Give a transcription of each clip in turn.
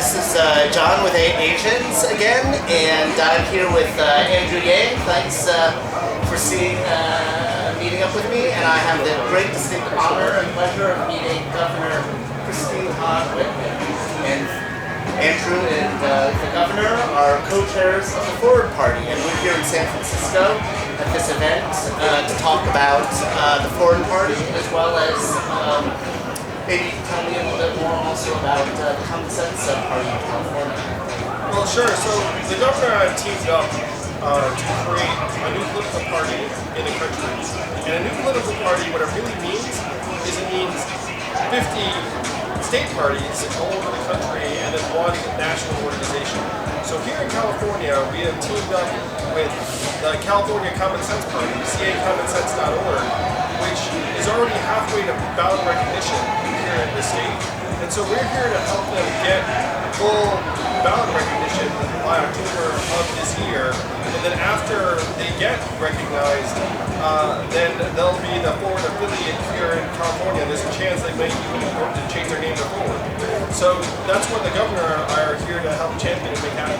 This is John with 8Asians again, and I'm here with Andrew Yang. Thanks for meeting up with me, and I have the great distinct honor and pleasure of meeting Governor Todd Whitman. And Andrew and the governor are co-chairs of the Forward Party, and we're here in San Francisco at this event to talk about the Forward Party, as well as maybe you can tell me a little bit more also about the Common Sense Party in California. Well, sure. So the governor and I have teamed up to create a new political party in the country. And a new political party, what it really means is it means 50 state parties all over the country and then one national organization. So here in California, we have teamed up with the California Common Sense Party, CACommonsense.org, which is already halfway to ballot recognition here in the state. And so we're here to help them get full ballot recognition by October of this year. And then after they get recognized, then they'll be the Forward affiliate here in California. There's a chance they might even want to change their name to Forward. So that's what the governor and I are here to help champion and make happen.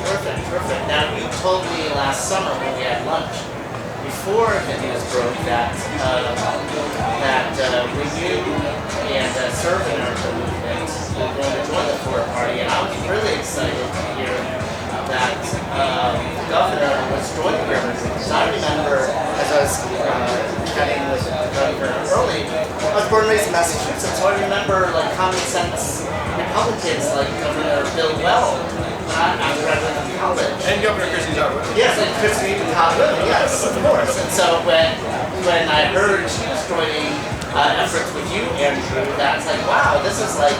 Perfect, perfect. Now, you told me last summer when we had lunch, before the news broke, that Renew and Serve America movement were going to join the Forward Party, and I was really excited to hear that the governor was joining your movement. Because I remember, as I was chatting with the governor early, I was born and raised in Massachusetts, so I remember like common sense Republicans like Governor Bill Weld. After I went to college. And Governor Christie Todd Whitman. Yes, and Christie Todd Whitman, yes, of course. And so when I heard she was joining efforts with you, Andrew, that's like, wow, this is like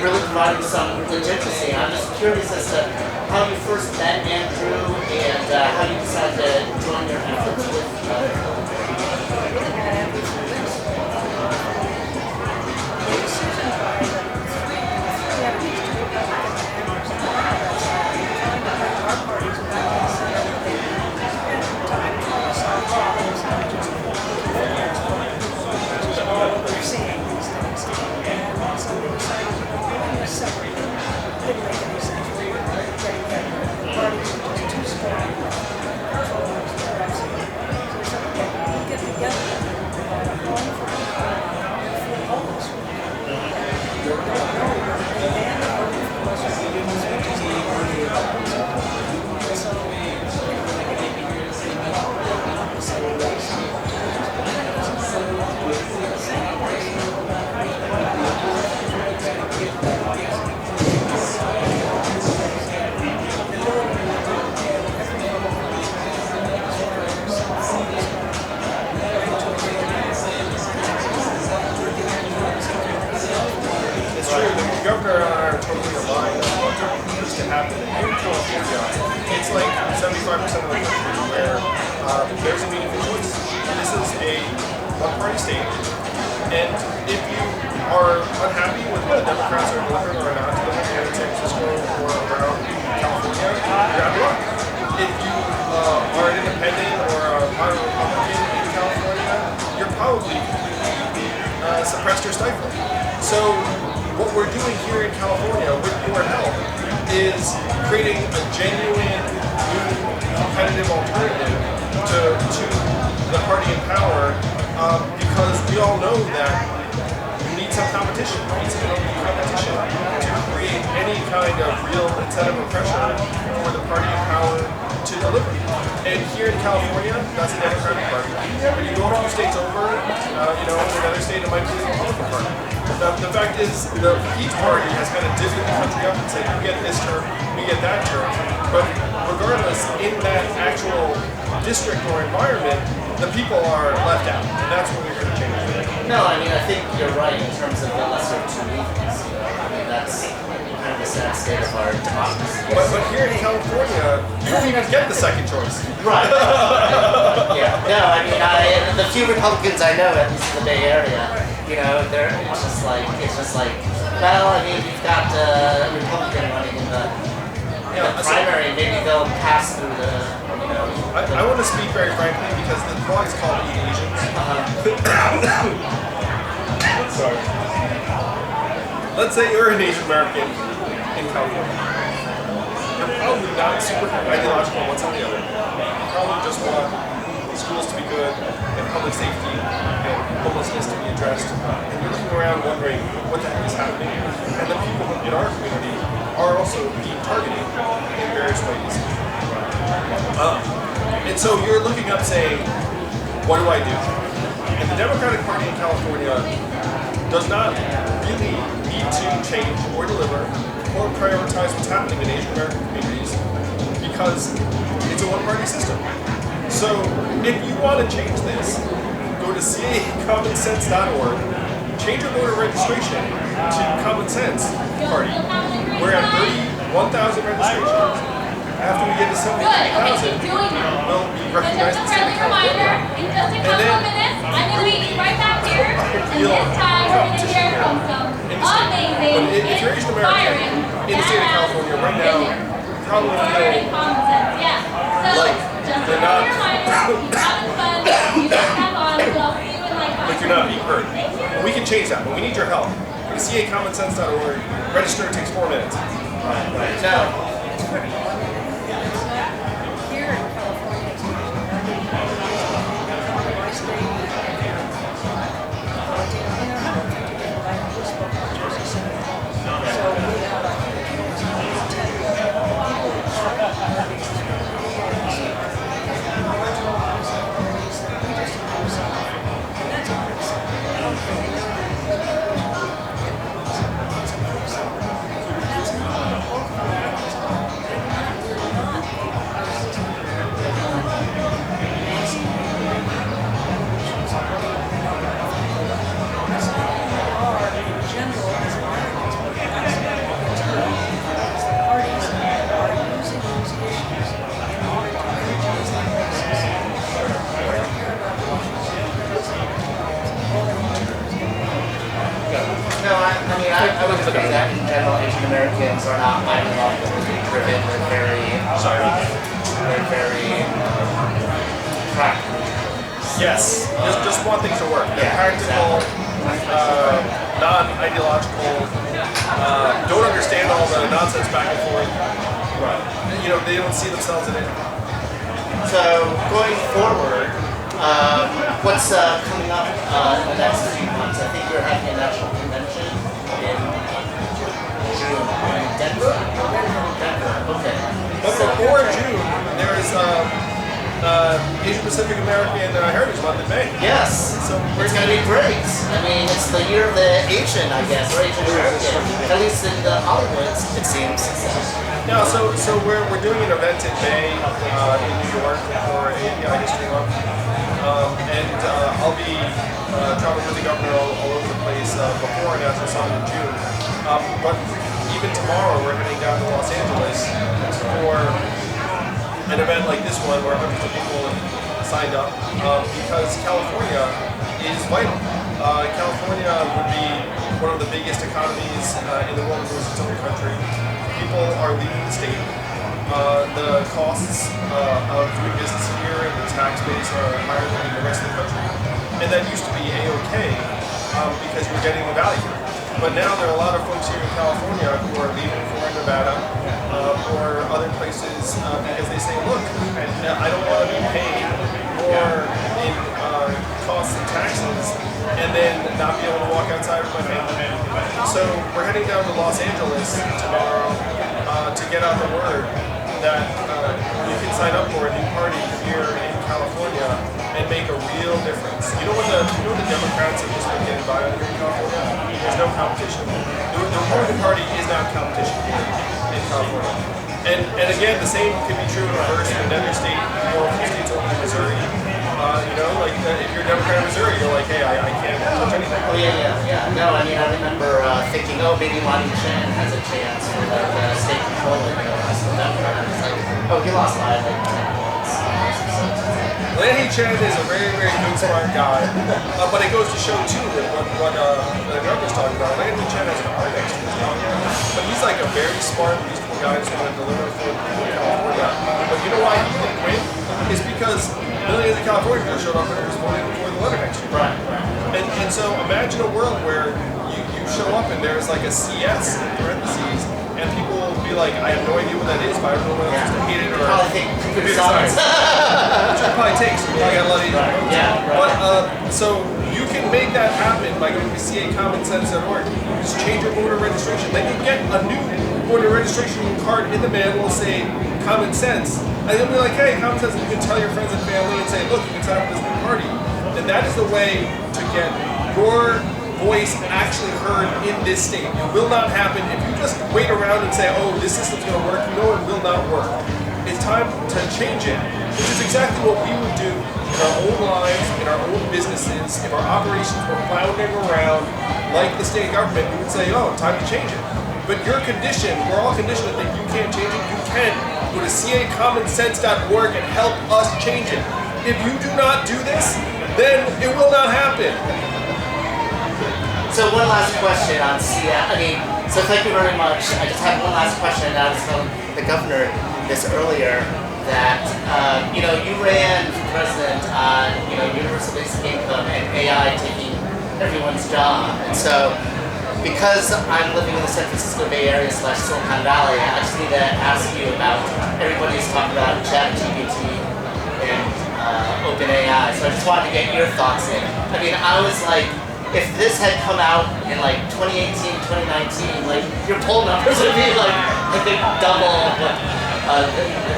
really providing some legitimacy. I'm just curious as to how you first met Andrew and how you decided to join your efforts with it's like 75% of the country where there's a meaningful choice. This is a one-party state, and if you are unhappy with what the Democrats are delivering or not delivering here in San Francisco or around California, you're out of luck. If you are an independent or a Republican in California, you're probably suppressed or stifled. So what we're doing here in California with your help is creating a genuine, new, competitive alternative to the party in power, because we all know that you need some competition. You need some competition to create any kind of real incentive or pressure for the party in power to deliver. And here in California, that's the Democratic Party. When you go a few states over, in another state it might be the Republican Party. The fact is, each party has kind of divvied the country up and said, you get this term, we get that term. But regardless, in that actual district or environment, the people are left out. And that's what we're going to change. No, I mean, I think you're right in terms of the lesser of two evils. I mean, that's kind of the sad state of our democracy. But here in California, you don't even get the second choice. Right. Yeah. No, I mean, the few Republicans I know, at least in the Bay Area, it's just like, well, I mean, you've got a Republican running in the primary, maybe they'll pass through the, I want to speak very frankly because the blog is called 8Asians. Sorry. let's say you're an Asian American in California. You're probably not super ideological on one side or the other. You probably just want schools to be good and public safety and homelessness to be addressed. And you're looking around wondering what the heck is happening. And the people in our community are also being targeted in various ways. And so you're looking up saying, what do I do? And the Democratic Party in California does not really need to change or deliver or prioritize what's happening in Asian American communities because it's a one-party system. So if you want to change this, go to cacommonsense.org, change your voter registration to Common Sense Party. We're at 31,000 registrations. After we get to 70,000, we'll be recognized in the state of California. In just a couple of minutes, I'm going to meet you right back here. And this time, we're going to hear from some amazing, if you're Asian American in the state of California right now, you probably feel common sense. Yeah. So, like just they're a not, reminder, you're having fun, you don't have on, so I'll see you in like 5 like you're not being heard. And we can change that, but we need your help. Go to cacommonsense.org, register, it takes 4 minutes. Right. Now, Here in California, it's my state, so we have 'Cause in general, Asian Americans are not ideologically driven. They're very practical. Yes, just want things to work. They're Yeah, practical, non-ideological, don't understand all the nonsense back and forth. You know, they don't see themselves in it. So going forward, what's coming up in the next few months? I think you're having a national convention in June in Denver. Okay. But before June, there's Asian Pacific American Heritage Month in May. Yes. So It's going to be great. I mean, it's the year of the Asian, I guess, or Asian American. At least in the Hollywood, it seems. Yeah, so we're doing an event in May in New York for API History Month. I'll be traveling with the governor all over the place before and after Summit in June. But even tomorrow we're heading down to Los Angeles for an event like this one where hundreds of people signed up because California is vital. California would be one of the biggest economies in the world if it was its own country. People are leaving the state. The costs of doing business here and the tax base are higher than in the rest of the country. And that used to be A-okay because you're getting the value. But now there are a lot of folks here in California who are leaving for Nevada or other places because they say, look, I don't want to be paying more in costs and taxes and then not be able to walk outside with my family. So we're heading down to Los Angeles tomorrow to get out the word that you can sign up for a new party here in California and make a real difference. You know what the Democrats have just been getting by on here in California? There's no competition. The Republican Party is not competition here in California. And again, the same could be true in reverse in another state, or a few states over in Missouri. You know, like if you're a Democrat in Missouri, you're like, hey, I can't touch anything. Oh yeah. No, I mean, I remember thinking, oh, maybe Lonnie Chen has a chance for like state control in the rest of Democrat. It's like, oh, he lost by like 10 points. Lanhee Chen is a very, very good, smart guy. But it goes to show too that what the governor's talking about. Lanhee Chen has an art next to his name. But he's like a very smart, reasonable guy who's going to deliver for people in California. But you know why he didn't win? It's because millions of Californians showed up and was voting for the letter next year. Right. And so imagine a world where you show up and there's like a CS in parentheses, and people will be like, I have no idea what that is, but I don't know whether it's to hate it or Probably think computer science. Which it probably takes. You probably got a lot of But so you can make that happen by going to cacommonsense.org. Just change your voter registration. Then you get a new voter registration card in the mail will say Common Sense. And you'll be like, hey, Common Sense, and you can tell your friends and family and say, look, you can sign up for this new party. And that is the way to get your voice actually heard in this state. It will not happen if you just wait around and say, oh, this system's going to work. You know it will not work. It's time to change it, which is exactly what we would do in our own lives, in our own businesses, if our operations were floundering around like the state government. We would say, oh, time to change it. But you're conditioned, we're all conditioned to think you can't change it. You can. Go to cacommonsense.org and help us change it. If you do not do this, then it will not happen. So one last question on so thank you very much. I just have one last question, and I was telling the governor this earlier that, you ran for president on, universal basic income and AI taking everyone's job. And so, because I'm living in the San Francisco Bay Area / Silicon Valley, I just need to ask you about, everybody's talking about ChatGPT and OpenAI, so I just wanted to get your thoughts in. I mean, I was like, if this had come out in like 2018, 2019, like your poll numbers would be like, I think double what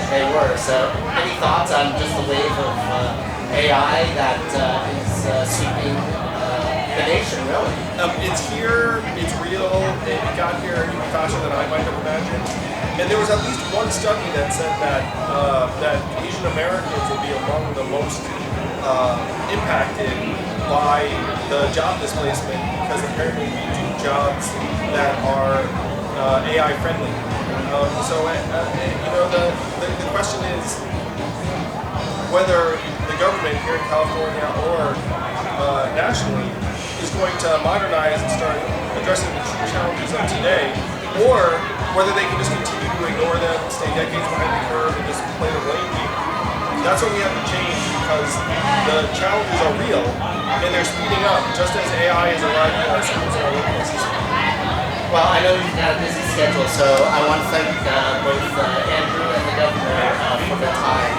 they were. So any thoughts on just the wave of AI that is sweeping the nation, really? It's here, it's real, it got here even faster than I might have imagined. And there was at least one study that said that that Asian Americans would be among the most impacted by the job displacement, because apparently we do jobs that are AI friendly. The question is whether the government here in California or nationally is going to modernize and start addressing the true challenges of today, or whether they can just continue to ignore them, stay decades behind the curve, and just play the blame game. That's what we have to change, because the challenges are real and they're speeding up, just as AI is arriving in our schools and our workplaces. Well, I know you've got a busy schedule, so I want to thank both Andrew and the governor for the time.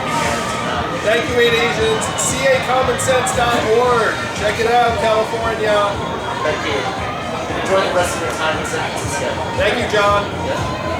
Thank you, 8Asians. cacommonsense.org. Check it out, California. Thank you. Enjoy the rest of your time in San Francisco. Thank you, John. Yeah.